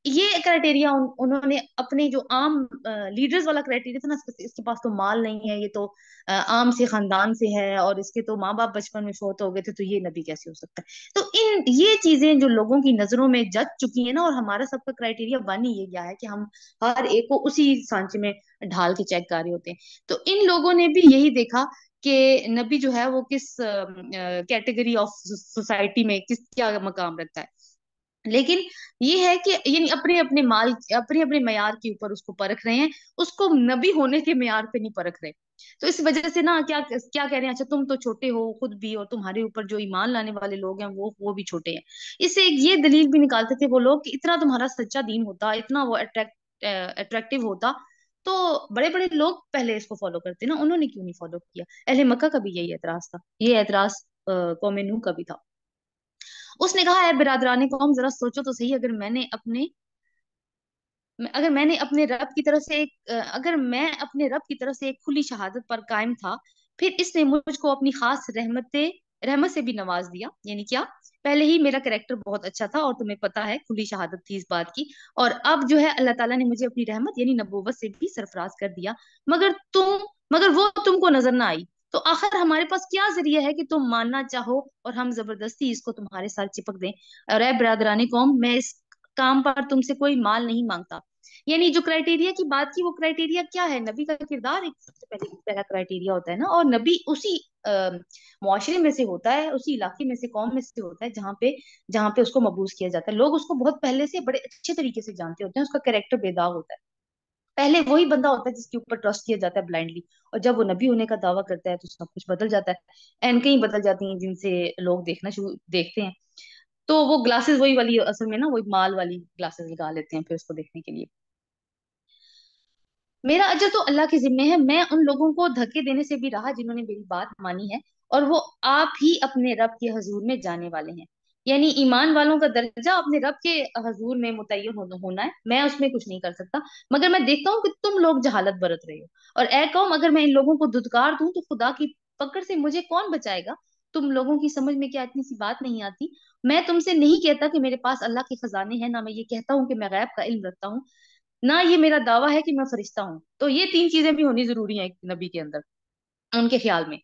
ये क्राइटेरिया उन्होंने अपने जो आम लीडर्स वाला क्राइटेरिया था ना, इसके पास तो माल नहीं है, ये तो आम से खानदान से है, और इसके तो माँ बाप बचपन में फोत हो गए थे, तो ये नबी कैसे हो सकता है। तो इन ये चीजें जो लोगों की नजरों में जच चुकी है ना, और हमारा सबका क्राइटेरिया बन ही ये गया है कि हम हर एक को उसी सांचे में ढाल के चेक कर रहे होते हैं। तो इन लोगों ने भी यही देखा कि नबी जो है वो किस कैटेगरी ऑफ सोसाइटी में किस क्या मकाम रखता है। लेकिन ये है कि यानी अपने अपने अपने अपने मयार के ऊपर उसको परख रहे हैं, उसको नबी होने के मयार पे नहीं परख रहे। तो इस वजह से ना क्या क्या कह रहे हैं, अच्छा तुम तो छोटे हो खुद भी, और तुम्हारे ऊपर जो ईमान लाने वाले लोग हैं वो भी छोटे हैं। इससे एक ये दलील भी निकालते थे वो लोग कि इतना तुम्हारा सच्चा दीन होता, इतना वो अट्रैक्टिव होता, तो बड़े बड़े लोग पहले इसको फॉलो करते ना, उन्होंने क्यों नहीं फॉलो किया। अहले मक्का का भी यही एतराज था, ये एतराज कौम नूह का भी था। उसने कहा है बिरादरान कौम, जरा सोचो तो सही, अगर मैंने अपने रब की तरफ से अगर मैं अपने रब की तरफ से एक खुली शहादत पर कायम था, फिर इसने मुझको अपनी खास रहमत से भी नवाज दिया। यानी क्या? पहले ही मेरा करेक्टर बहुत अच्छा था, और तुम्हें पता है खुली शहादत थी इस बात की, और अब जो है अल्लाह ताला ने मुझे अपनी रहमत यानी नबूवत से भी सरफराज कर दिया। मगर वो तुमको नजर ना आई, तो आखिर हमारे पास क्या जरिया है कि तुम मानना चाहो और हम जबरदस्ती इसको तुम्हारे साथ चिपक दें। और ए बिरादरानी कौम, मैं इस काम पर तुमसे कोई माल नहीं मांगता। यानी जो क्राइटेरिया की बात की, वो क्राइटेरिया क्या है? नबी का किरदार एक सबसे पहले पहला क्राइटेरिया होता है ना, और नबी उसी मुआशरे में से होता है, उसी इलाके में से, कौम में से होता है जहाँ पे उसको मबूस किया जाता है। लोग उसको बहुत पहले से बड़े अच्छे तरीके से जानते होते हैं, उसका कैरेक्टर बेदाग होता है। पहले वही बंदा होता है जिसके ऊपर ट्रस्ट किया जाता है ब्लाइंडली, और जब वो नबी होने का दावा करता है तो सब कुछ बदल जाता है। एनके ही बदल जाती हैं जिनसे लोग देखते हैं। तो वो ग्लासेस वही वाली, असल में ना वही माल वाली ग्लासेस लगा लेते हैं फिर उसको देखने के लिए। मेरा अजर तो अल्लाह के जिम्मे है, मैं उन लोगों को धक्के देने से भी रहा जिन्होंने मेरी बात मानी है, और वो आप ही अपने रब के हजूर में जाने वाले हैं। यानी ईमान वालों का दर्जा अपने रब के हजूर में मुतय्यन होना है, मैं उसमें कुछ नहीं कर सकता। मगर मैं देखता हूँ कि तुम लोग जहालत बरत रहे हो, और ए कौम, अगर मैं इन लोगों को धुतकार दूं तो खुदा की पकड़ से मुझे कौन बचाएगा? तुम लोगों की समझ में क्या इतनी सी बात नहीं आती? मैं तुमसे नहीं कहता कि मेरे पास अल्लाह के खजाने हैं, ना मैं ये कहता हूँ कि मैं गैब का इल्म रखता हूँ, ना ये मेरा दावा है कि मैं फरिश्ता हूँ। तो ये तीन चीजें भी होनी जरूरी है एक नबी के अंदर, उनके ख्याल में।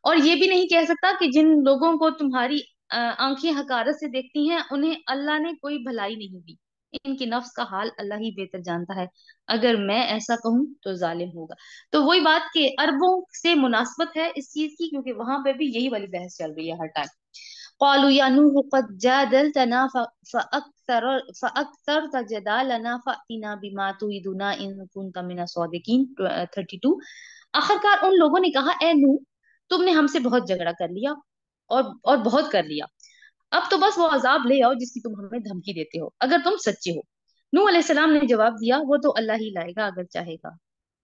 और ये भी नहीं कह सकता कि जिन लोगों को तुम्हारी आंखें हकारत से देखती हैं उन्हें अल्लाह ने कोई भलाई नहीं दी, इनकी नफ्स का हाल अल्लाह ही बेहतर जानता है, अगर मैं ऐसा कहूँ तो जालिम होगा। तो वही बात कि अरबों से मुनासबत है इस चीज की, क्योंकि वहां पे भी यही वाली बहस चल रही है हर टाइम। قالوا يا نوح قد جادلتنا فأكثرت جدالنا فأتنا بما تعدنا إن كنت من الصادقين 32। आखिरकार उन लोगों ने कहा, ए नूह, तुमने हमसे बहुत झगड़ा कर लिया और बहुत कर लिया, अब तो बस वो अजाब ले आओ जिसकी तुम हमें धमकी देते हो, अगर तुम सच्चे हो। नूह अलैहिस्सलाम ने जवाब दिया, वो तो अल्लाह ही लाएगा अगर चाहेगा,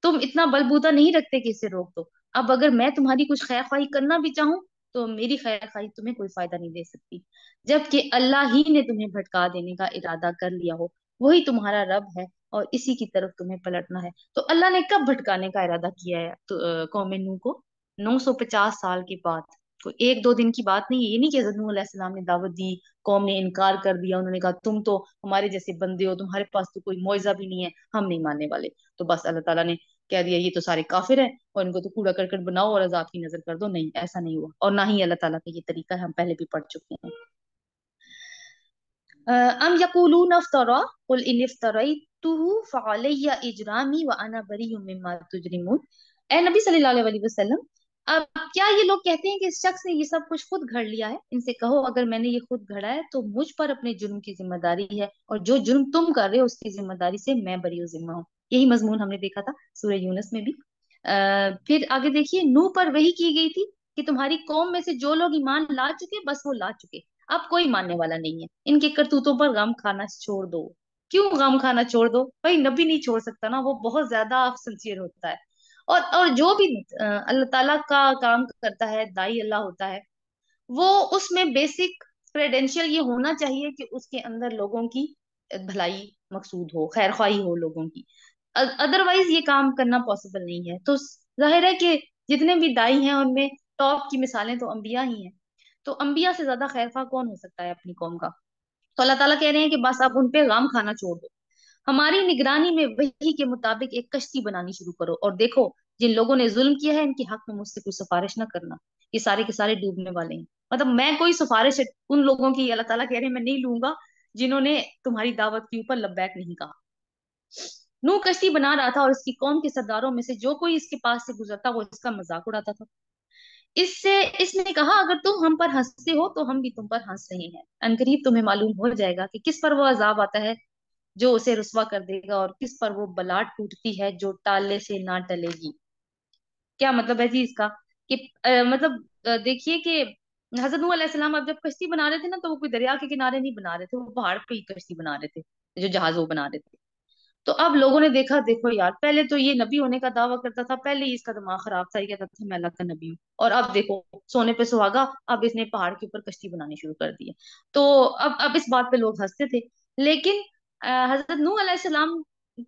तुम इतना बलबूता नहीं रखते कि इसे रोक दो। अब अगर मैं तुम्हारी कुछ खैर खाई करना भी चाहूँ तो मेरी खैर खाई तुम्हें कोई फायदा नहीं दे सकती, जबकि अल्लाह ही ने तुम्हें भटका देने का इरादा कर लिया हो, वही तुम्हारा रब है और इसी की तरफ तुम्हें पलटना है। तो अल्लाह ने कब भटकाने का इरादा किया है तो कौम नूह को? 950 साल के बाद। कोई एक दो दिन की बात नहीं है। ये नहीं कि हज़रत नूह अलैहिस्सलाम ने दावत दी, कौम ने इनकार कर दिया, उन्होंने कहा तुम तो हमारे जैसे बंदे हो, तुम्हारे पास तो कोई मौइजा भी नहीं है, हम नहीं मानने वाले। तो बस अल्लाह ताला ने कह दिया ये तो सारे काफिर हैं और इनको तो कूड़ा करकट बनाओ और अजाब की नजर कर दो। नहीं, ऐसा नहीं हुआ, और ना ही अल्लाह ताला का ये तरीका है, हम पहले भी पढ़ चुके हैं। अम यकूलून अफ्तरा कुल इन इफ्तरैतुहु फअलैया इजरामी व अना बरीउम मिम्मा तुजरिमून। ए नबी सल्लल्लाहु अलैहि वसल्लम, अब क्या ये लोग कहते हैं कि इस शख्स ने ये सब कुछ खुद घड़ लिया है? इनसे कहो, अगर मैंने ये खुद घड़ा है तो मुझ पर अपने जुर्म की जिम्मेदारी है, और जो जुर्म तुम कर रहे हो उसकी जिम्मेदारी से मैं बरी जिम्मा हूँ। यही मजमून हमने देखा था सूरह यूनुस में भी। फिर आगे देखिए, नूह पर वही की गई थी कि तुम्हारी कौम में से जो लोग ईमान ला चुके बस वो ला चुके, अब कोई मानने वाला नहीं है, इनके करतूतों पर गम खाना छोड़ दो। क्यों गम खाना छोड़ दो भाई? नबी नहीं छोड़ सकता ना, वो बहुत ज्यादा सिंसियर होता है। और जो भी अल्लाह ताला का काम करता है, दाई अल्लाह होता है, वो उसमें बेसिक क्रेडेंशियल ये होना चाहिए कि उसके अंदर लोगों की भलाई मकसूद हो, खैर ख्वाही हो लोगों की। अदरवाइज ये काम करना पॉसिबल नहीं है। तो जाहिर है कि जितने भी दाई हैं उनमें टॉप की मिसालें तो अंबिया ही हैं। तो अंबिया से ज्यादा खैर ख्वाह कौन हो सकता है अपनी कौम का? तो अल्लाह ताला कह रहे हैं कि बस अब उन पे गाम खाना छोड़ दो, हमारी निगरानी में वही के मुताबिक एक कश्ती बनानी शुरू करो, और देखो जिन लोगों ने जुल्म किया है इनके हक में मुझसे कोई सिफारिश ना करना, ये सारे के सारे डूबने वाले हैं। मतलब मैं कोई सिफारिश उन लोगों की, अल्लाह ताला कह रहे हैं, मैं नहीं लूंगा जिन्होंने तुम्हारी दावत के ऊपर लब्बैक नहीं कहा। नूह कश्ती बना रहा था और इसकी कौम के सरदारों में से जो कोई इसके पास से गुजरता वो इसका मजाक उड़ाता था। इससे इसने कहा, अगर तुम हम पर हंसते हो तो हम भी तुम पर हंस रहे हैं, अनकरीब तुम्हें मालूम हो जाएगा कि किस पर वो अजाब आता है जो उसे रुस्वा कर देगा, और किस पर वो बलाट टूटती है जो टालने से ना टलेगी। क्या मतलब है जी इसका? कि मतलब देखिए कि हजरत नूह अलैहिस्सलाम अब जब कश्ती बना रहे थे ना, तो वो कोई दरिया के किनारे नहीं बना रहे थे, वो पहाड़ पे ही कश्ती बना रहे थे, जो जहाज वो बना रहे थे। तो अब लोगों ने देखा, देखो यार, पहले तो ये नबी होने का दावा करता था, पहले ही इसका दिमाग खराब था, ये कहता था मैं अल्लाह का नबी हूँ, और अब देखो सोने पे सुहागा, अब इसने पहाड़ के ऊपर कश्ती बनानी शुरू कर दी है। तो अब इस बात पे लोग हंसते थे, लेकिन हजरत नूह अलैहिस्सलाम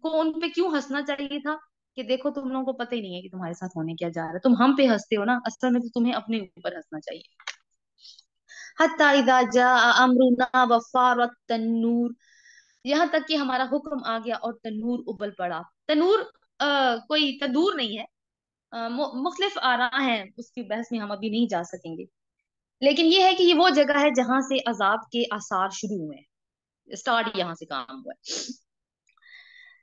को उन पे क्यों हंसना चाहिए था? कि देखो तुम लोगों को पता ही नहीं है कि तुम्हारे साथ होने क्या जा रहा है, तुम हम पे हंसते हो ना, असल में तो तुम्हें अपने ऊपर हंसना चाहिए। हत्ता इदा जा अमरुना वफारत तन्नूर, यहाँ तक कि हमारा हुक्म आ गया और तनूर उबल पड़ा। तनूर कोई तंदूर नहीं है, मुख्तलिफ आरा है, उसकी बहस में हम अभी नहीं जा सकेंगे। लेकिन ये है कि ये वो जगह है जहां से अजाब के आसार शुरू हुए हैं, स्टार्ट यहाँ से काम हुआ है।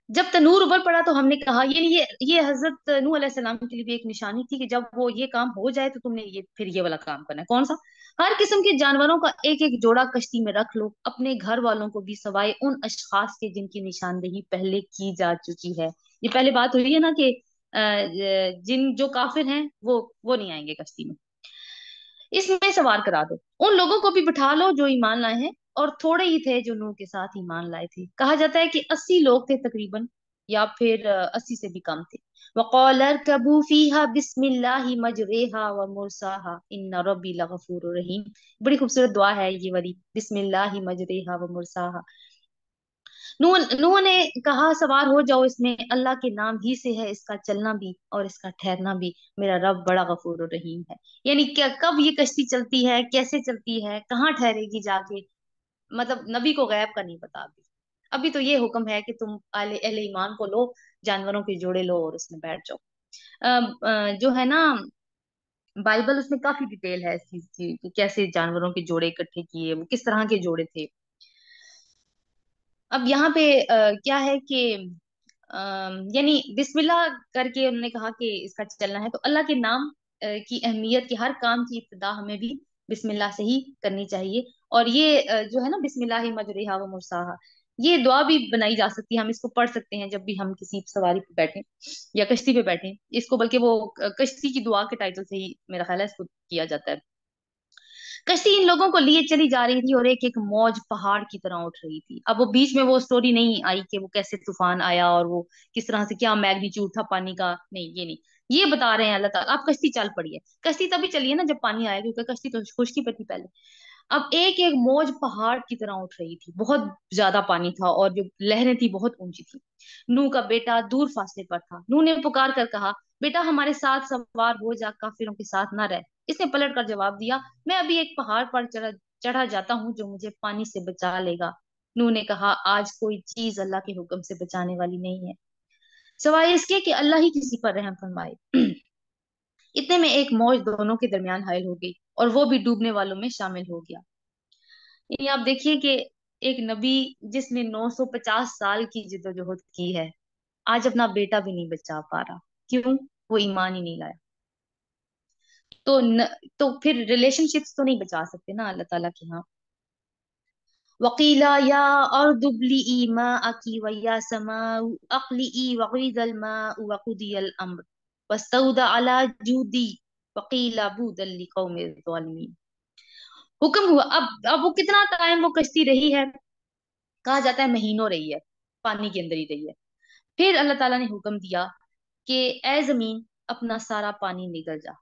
जब तनूर उबल पड़ा तो हमने कहा, ये हजरत नूह अलैहिस्सलाम के लिए भी एक निशानी थी कि जब वो ये काम हो जाए तो तुमने ये फिर ये वाला काम करना है। कौन सा? हर किस्म के जानवरों का एक एक जोड़ा कश्ती में रख लो, अपने घर वालों को भी, सवाए उन अशखास के जिनकी निशानदेही पहले की जा चुकी है। ये पहले बात हुई है ना कि जिन जो काफिर हैं वो नहीं आएंगे कश्ती में, इसमें सवार करा दो। उन लोगों को भी बिठा लो जो ईमान लाए हैं, और थोड़े ही थे जो नूह के साथ ईमान लाए थे, कहा जाता है कि 80 लोग थे तकरीबन, या फिर 80 से भी कम थे। वक़ाल इरकबू फीहा बिस्मिल्लाहि मजरेहा व मुरसाहा इन्ना रब्बी लगफूरुर रहीम। बड़ी खूबसूरत दुआ है ये वाली, बिस्मिल्लाहि मजरेहा व मुरसाहा। नूह ने कहा सवार हो जाओ इसमें, अल्लाह के नाम ही से है इसका चलना भी और इसका ठहरना भी, मेरा रब बड़ा गफूर रहीम है। यानी क्या, कब ये कश्ती चलती है, कैसे चलती है, कहाँ ठहरेगी जाके, मतलब नबी को गैब का नहीं पता अभी। अभी तो ये हुक्म है कि तुम अहले अहले ईमान को लो, जानवरों के जोड़े लो और उसमें बैठ जाओ। जो है ना बाइबल, उसमें काफी डिटेल है इस चीज की कि कैसे जानवरों के जोड़े इकट्ठे किए, वो किस तरह के जोड़े थे। अब यहाँ पे क्या है कि यानी बिस्मिल्लाह करके उन्होंने कहा कि इसका चलना है, तो अल्लाह के नाम की अहमियत की, हर काम की इब्तिदा हमें भी बिस्मिल्लाह से ही करनी चाहिए। और ये जो है ना, बिस्मिल्लाह मजरेहा व मुरसाहा, ये दुआ भी बनाई जा सकती है, हम इसको पढ़ सकते हैं जब भी हम किसी सवारी पे बैठे या कश्ती पे बैठे इसको, बल्कि वो कश्ती की दुआ के टाइटल से ही मेरा ख्याल है इसको किया जाता है। कश्ती इन लोगों को लिए चली जा रही थी और एक एक मौज पहाड़ की तरह उठ रही थी। अब वो बीच में वो स्टोरी नहीं आई कि वो कैसे तूफान आया और वो किस तरह से, क्या मैग्नीट्यूड था पानी का, नहीं ये नहीं। ये बता रहे हैं अल्लाह ताला, अब कश्ती चल पड़ी है। कश्ती तभी चली है ना जब पानी आया, क्योंकि कश्ती तो खुश्की पे थी पहले। अब एक एक मौज पहाड़ की तरह उठ रही थी, बहुत ज्यादा पानी था और जो लहरें थी बहुत ऊंची थी। नूह का बेटा दूर फासले पर था। नूह ने पुकार कर कहा, बेटा हमारे साथ सवार हो जा, काफिरों के साथ ना रह। इसने पलट कर जवाब दिया, मैं अभी एक पहाड़ पर चढ़ा चढ़ा जाता हूँ जो मुझे पानी से बचा लेगा। नूह ने कहा, आज कोई चीज अल्लाह के हुक्म से बचाने वाली नहीं है, सिवाय इसके कि अल्लाह ही किसी पर रहम फरमाए। इतने में एक मौज दोनों के दरमियान हायल हो गई और वो भी डूबने वालों में शामिल हो गया। ये आप देखिए कि एक नबी जिसने 950 साल की जिद्दोजहद की है, आज अपना बेटा भी नहीं बचा पा रहा। क्यों? वो ईमान ही नहीं लाया। तो तो फिर रिलेशनशिप्स तो नहीं बचा सकते ना अल्लाह ताला के यहाँ। वकीला या अर्दुब्लिई माअकी वया समाउ अक़लिई वग़ीज़ल माउ वक़ुदियल अम्र वस्तउदा अला जूदी वकीला बूदल लिक़ौमिज़ ज़ालिमीन। हुक्म हुआ, अब वो कितना टाइम वो कश्ती रही है, कहा जाता है महीनों रही है, पानी के अंदर ही रही है। फिर अल्लाह ताला ने हुक्म दिया कि ए जमीन अपना सारा पानी निगल जा।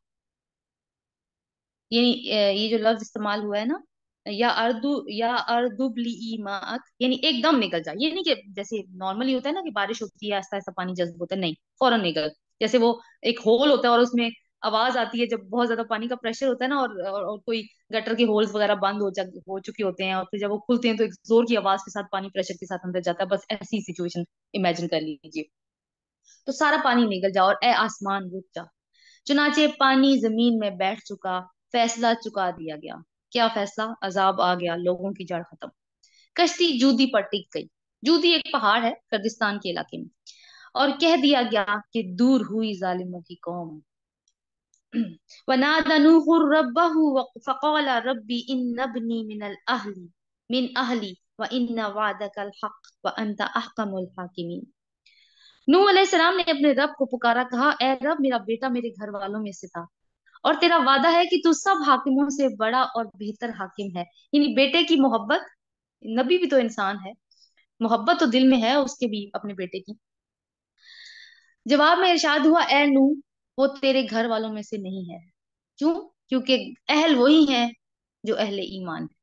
यानी ये जो लफ्ज इस्तेमाल हुआ है ना, या अर्दुबली माअक, यानी एकदम निकल जाए। ये नहीं कि जैसे नॉर्मली होता है ना कि बारिश होती है आस्ता आस्ता पानी जज्ब होता है, नहीं, फौरन निकल। जैसे वो एक होल होता है और उसमें आवाज आती है जब बहुत ज्यादा पानी का प्रेशर होता है ना, और कोई गटर के होल्स वगैरह बंद हो चुके होते हैं और फिर जब वो खुलते हैं तो एक जोर की आवाज के साथ पानी प्रेशर के साथ अंदर जाता है, बस ऐसी सिचुएशन इमेजिन कर लीजिए। तो सारा पानी निकल जा और ए आसमान रुक जा। चुनाचे पानी जमीन में बैठ चुका, फैसला चुका दिया गया। क्या फैसला? अजाब आ गया, लोगों की जड़ खत्म। कश्ती जूदी पर टिक गई। जूदी एक पहाड़ है कर्दिस्तान के इलाके में। और कह दिया गया कि दूर हुई जालिमों की कौम। वनादा नूहु रब्बहु फक़ाल रब्बी इन्न इब्नी मिन अहली व इन्न वअदकल हक़ व अंत अहकमुल हाकिमीन। नूह अलैहिस्सलाम ने अपने रब को पुकारा, कहा, ए रब मेरा बेटा मेरे घर वालों में से था और तेरा वादा है कि तू सब हाकिमों से बड़ा और बेहतर हाकिम है। यानी बेटे की मोहब्बत, नबी भी तो इंसान है, मोहब्बत तो दिल में है उसके भी अपने बेटे की। जवाब में इरशाद हुआ, ए नूह वो तेरे घर वालों में से नहीं है। क्यों? क्योंकि अहल वही है जो अहले ईमान है।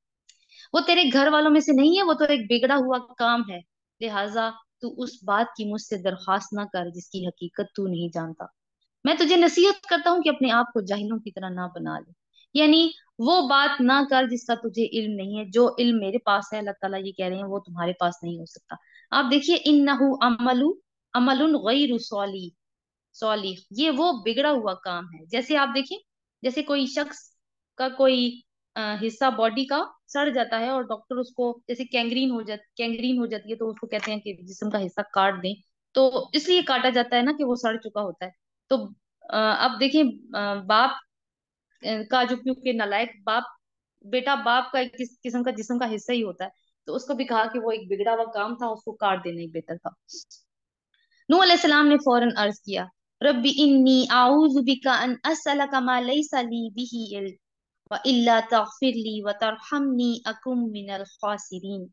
वो तेरे घर वालों में से नहीं है, वो तो एक बिगड़ा हुआ काम है। लिहाजा तू उस बात की मुझसे दरख्वास्त ना कर जिसकी हकीकत तू नहीं जानता। मैं तुझे नसीहत करता हूँ कि अपने आप को जाहिलों की तरह ना बना ले। यानी वो बात ना कर जिसका तुझे इल्म नहीं है। जो इल्म मेरे पास है, अल्लाह ताला ये कह रहे हैं, वो तुम्हारे पास नहीं हो सकता। आप देखिए, इन्नहु अमलुन गैरु सॉलिह, ये वो बिगड़ा हुआ काम है। जैसे आप देखिए, जैसे कोई शख्स का कोई हिस्सा बॉडी का सड़ जाता है और डॉक्टर उसको, जैसे कैंग्रीन हो जाती है तो उसको कहते हैं कि जिस्म का हिस्सा काट दें। तो इसलिए काटा जाता है ना कि वो सड़ चुका होता है। तो अब देखिए, बाप का जो, क्योंकि नालायक बाप, बेटा बाप का एक किस्म का जिस्म का हिस्सा ही होता है, तो उसको भी कहा कि वो एक बिगड़ा हुआ काम था, उसको काट देना ही बेहतर था। नूह अलैहिस्सलाम ने फौरन अर्ज किया, रब्बी इन्नी आऊज़ु बिका अन असअलका मा लैसा ली बिही इल्म व इल्ला तगफिर ली व तरहमनी अकुम मिनल खासिरीन।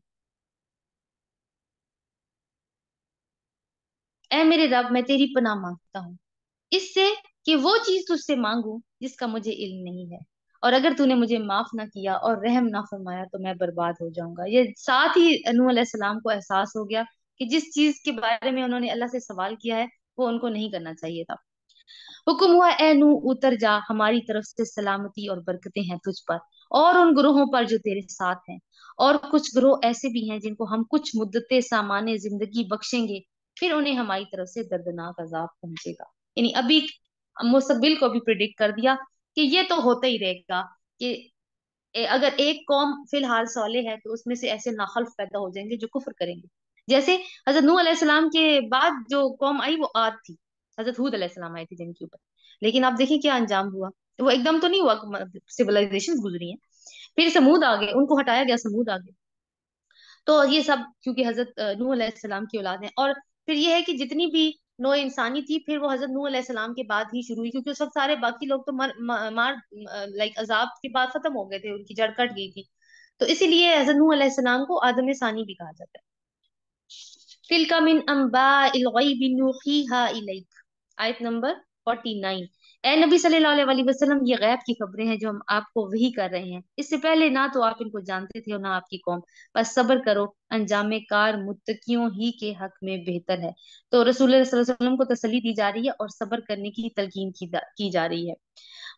ऐ मेरे रब, मैं तेरी पनाह मांगता हूँ इससे कि वो चीज तुझसे मांगू जिसका मुझे इल्म नहीं है, اور اگر تو نے مجھے معاف نہ کیا اور رحم نہ فرمایا تو میں برباد ہو جاؤں گا۔ یہ ساتھ ہی نوح علیہ السلام کو احساس ہو گیا کہ جس چیز کے بارے میں انہوں نے اللہ سے سوال کیا ہے وہ ان کو نہیں کرنا چاہیے تھا۔ حکم ہوا اے نو اتر جا، ہماری طرف سے سلامتی اور برکتیں ہیں تجھ پر اور ان گروہوں پر جو تیرے ساتھ ہیں، اور کچھ گروہ ایسے بھی ہیں جن کو ہم کچھ مدت سامان زندگی بخشیں گے، پھر انہیں ہماری طرف سے دردناک عذاب پہنچے گا۔ یعنی ابھی مستقبل کو بھی پریڈکٹ کر دیا کہ یہ تو ہوتا ہی رہے گا، کہ اگر ایک قوم فی الحال صالح ہے تو اس میں سے ایسے ناخلف پیدا ہو جائیں گے جو کفر کریں گے۔ جیسے حضرت نوح علیہ السلام کے بعد جو قوم آئی وہ عاد تھی، حضرت ہود علیہ السلام آئے تھے جن کے اوپر، لیکن آپ دیکھیں کیا انجام ہوا۔ وہ ایک دم تو نہیں ہوا، سیولائزیشن گزری ہیں، پھر سمود آ گئے، ان کو ہٹایا گیا، سمود آ گئے۔ تو یہ سب کیونکہ حضرت نوح علیہ السلام کی اولاد ہیں۔ اور پھر یہ ہے کہ جتنی بھی نوع انسانی تھی پھر وہ حضرت نوح علیہ السلام کے بعد ہی شروع ہوئی، کیونکہ اس وقت سارے باقی لوگ تو مار لائک عذاب کے بعد ختم ہو گئے تھے، ان کی جڑ کٹ گئی تھی، تو اسی لیے حضرت نوح علیہ السلام کو آدم ثانی بھی کہا جاتا ہے۔ تِلْکَ مِنْ أَنْبَاءِ الْغَیْبِ نُوحِیہَا إِلَیْکَ، آیت نمبر 49۔ اے نبی صلی اللہ علیہ وسلم، یہ غیب کی خبریں ہیں جو ہم آپ کو وحی کر رہے ہیں، اس سے پہلے نہ تو آپ ان کو جانتے تھے اور نہ آپ کی قوم، بس صبر کرو، انجام کار متقیوں ہی کے حق میں بہتر ہے۔ تو رسول اللہ صلی اللہ علیہ وسلم کو تسلی دی جا رہی ہے اور صبر کرنے کی تلقین کی جا رہی ہے۔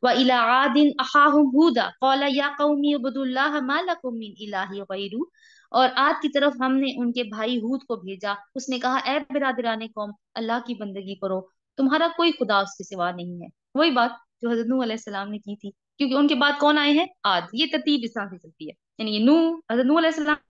وَإِلَىٰ عَادٍ أَخَاهُمْ هُودًا قَالَ يَا قَوْمِ اعْبُدُوا اللَّهَ مَا لَكُم مِّنْ إِلَٰهٍ غَيْرُهُ، اور عاد کی طرف ہم نے ان کے بھائی ہود کو بھیجا، اس نے کہا اے برادران قوم، اللہ کی بندگی کرو، تمہارا کوئی خدا اس کے سوا نہیں ہے۔ وہی بات جو حضرت نوح علیہ السلام نے کی تھی، کیونکہ ان کے بعد کون آئے ہیں؟ عاد۔ یہ ترتیب اس طرح سے چلتی ہے، یعنی یہ نوح، حضرت نوح علیہ السلام